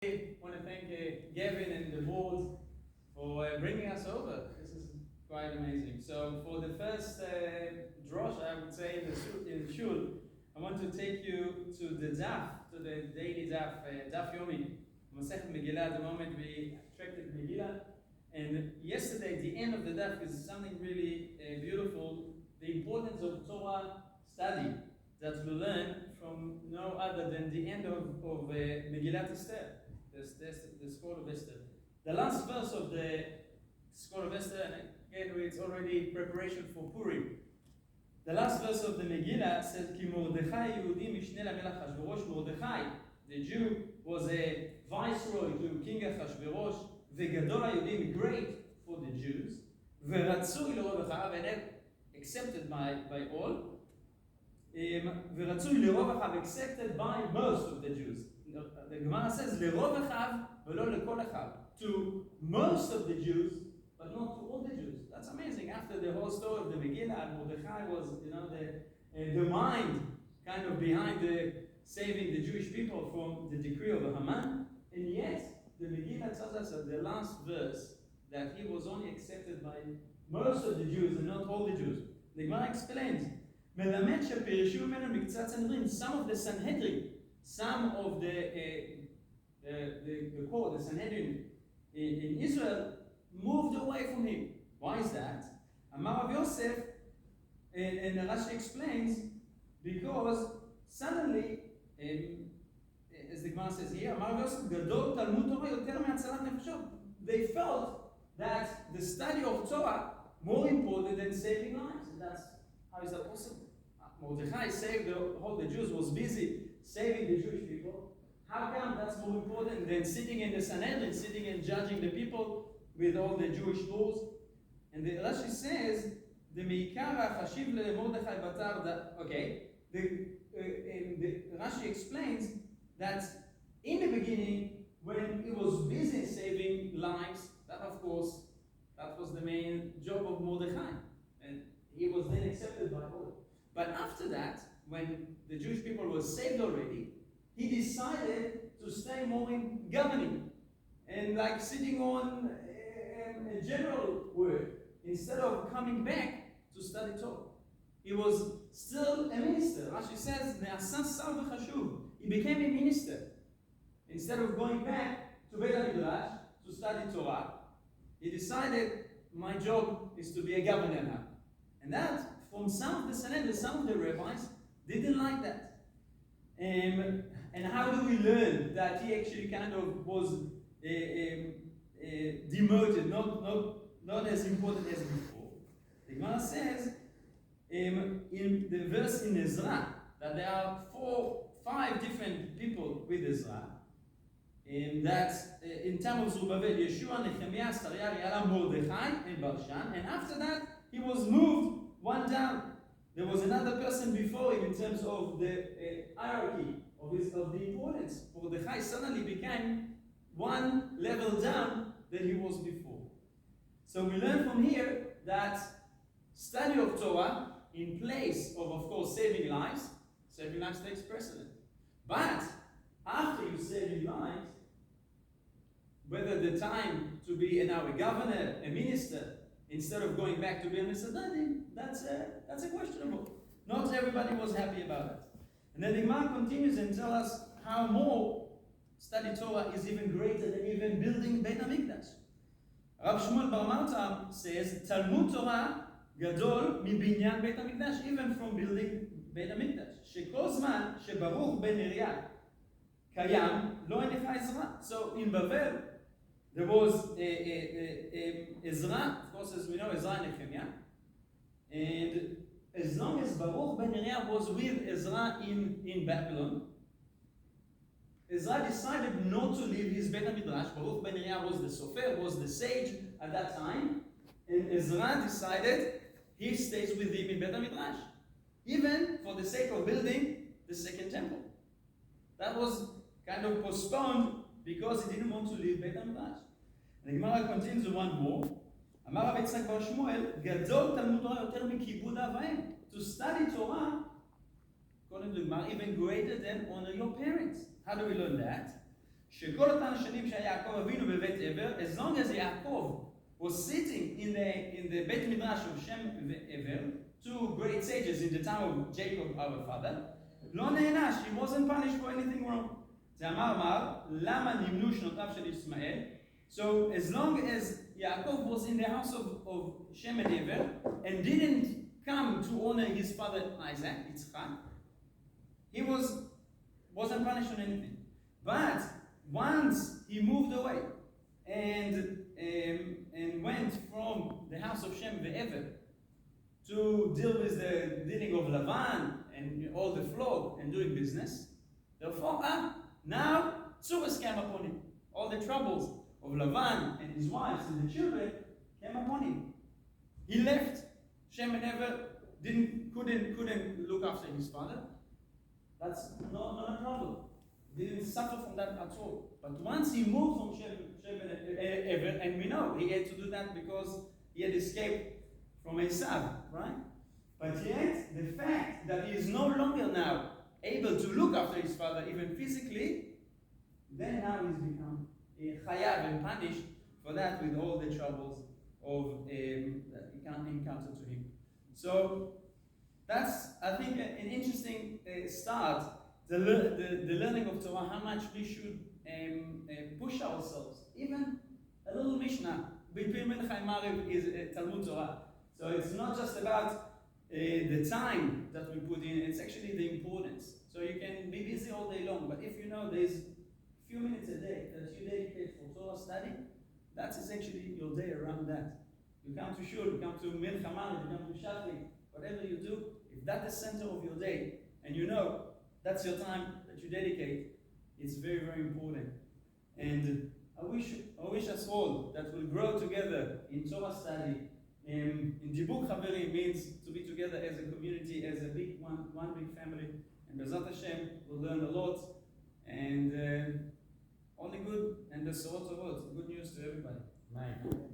I want to thank Gavin and the board for bringing us over. This is quite amazing. So for the first drosh, I would say in the shul, I want to take you to the daf, to the daily daf yomi. Masechet Megillah. At the moment we attracted Megillah, and yesterday the end of the daf is something really beautiful. The importance of Torah study that we learn from no other than the end of Megillat Esther. The scroll of Esther. The last verse of the scroll of Esther, and again it's already preparation for Purim. The last verse of the Megillah says, Ki Mordechai Yehudi Mishne LaMelech Hashverosh. Mordechai, the Jew, was a viceroy to King Achashverosh. Vegadol HaYehudim, great for the Jews. Veratzui L'rov Achav, and accepted by all. Veratzui L'rov Achav, accepted by most of the Jews. The Gemara says, L'rov Achav v'lo l'kol Achav, to most of the Jews, but not to all the Jews. That's amazing. After the whole story of the Megillah, Mordechai was, the mind kind of behind saving the Jewish people from the decree of Haman, and yet the Megillah tells us at the last verse that he was only accepted by most of the Jews and not all the Jews. The Gemara explains, מלמד שפירשו ממנו מקצת סנהדרין, some of the Sanhedrin, some of the court, the Sanhedrin in Israel, moved away from him. Why is that? Amar Rav Yosef, and Rashi explains, because suddenly, as the Gemara says here, Amar Rav Yosef, Gadol Talmud Torah yoter me'atzalat nefashot. They felt that the study of Torah more important than saving lives. And that's, how is that possible? Mordechai saved the Jews, was busy saving the Jewish people. How come that's more important than sitting in the Sanhedrin, sitting and judging the people with all the Jewish laws? And the Rashi says, the Meikara Chashiv le Mordechai Batar, that, okay, the Rashi explains that in the beginning, when he was busy saving lives, that of course, that was the main job of Mordechai. And he was then accepted by all. But after that, when the Jewish people were saved already, he decided to stay more in governing and like sitting on a general work instead of coming back to study Torah. He was still a minister. Rashi says, he became a minister. Instead of going back to Beit HaMidrash to study Torah, he decided, my job is to be a governor now. And that, from some of the Sanhedrin, some of the rabbis, didn't like that. And how do we learn that he actually kind of was demoted, not as important as before? The Gemara says in the verse in Ezra that there are 5 different people with Ezra. That in time of Zerubbabel, Yeshua, Nehemiah, Asariah, Re'ala, Mordechai, and Barshan, and after that he was moved one down. There was another person before him in terms of the hierarchy of the importance. Mordechai suddenly became one level down than he was before. So we learn from here that study of Torah in place of course, saving lives takes precedent. But after you save your lives, whether the time to be now a governor, a minister, instead of going back to be a minister, that's a questionable. Not everybody was happy about it. And then the Gemara continues and tells us how more study Torah is even greater than even building Beit HaMikdash. Rav Shmuel Bar Marta says, Talmud Torah gadol mibinyan Beit HaMikdash, even from building Beit HaMikdash. Shekol zman shebaruch ben Neriah kayam lo enecha Ezra. So in Babel, there was Ezra, of course, as we know, Ezra and Nehemiah. And as long as Baruch ben Neriah was with Ezra in Babylon, Ezra decided not to leave his Beit HaMidrash. Baruch ben Neriah was the sofer, was the sage at that time. And Ezra decided he stays with him in Beit HaMidrash, even for the sake of building the second temple. That was kind of postponed because he didn't want to leave Beit HaMidrash. And the Gemara continues with one more. Amar Rav Yitzchak bar Shmuel, Gadol Talmud Torah yoter mikibud avaim. To study Torah, according to the Gemara, even greater than honor your parents. How do we learn that? שכל אותן השנים שהיה יעקב אבינו בבית עבר, as long as Yaakov was sitting in the בית מדרש of Shem ועבר, two great sages in the time of Jacob our father, לא נענש, he wasn't punished for anything wrong. זה אמר, למה נמנו שנותיו של ישמעאל? So as long as Yaakov was in the house of Shem and Ever and didn't come to honor his father Isaac, Yitzchak, he wasn't punished on anything. But once he moved away and went from the house of Shem and Ever to deal with the dealing of Lavan and all the flock and doing business, therefore, now Tzuras came upon him. All the troubles of Lavan and his wives and the children came upon him. He left. Shem and Ever couldn't look after his father. That's not a problem. He didn't suffer from that at all. But once he moved from Shem and Ever, and we know he had to do that because he had escaped from Esav, right? But yet, the fact that he is no longer now able to look after his father, even physically, then now he's become chayav and punished for that with all the troubles of that he can't encounter to him. So that's, I think, an interesting start. The learning of Torah, how much we should push ourselves. Even a little Mishnah between Mincha and Mariv is Talmud Torah. So it's not just about the time that we put in, it's actually the importance. So you can be busy all day long, but if you know there's a few minutes a day that you dedicate for Torah study, that's essentially your day around that. You come to Shul, you come to Mincha Mariv, you come to Shafri, whatever you do, if that's the center of your day, and you know that's your time that you dedicate, it's very, very important. And I wish us all that we'll grow together in Torah study. In Dibuk Chaveri means to be together as a community, as a big one big family. And Bezat Hashem, we'll learn a lot. And only good, and the Sorot Tovot, good news to everybody. Amen.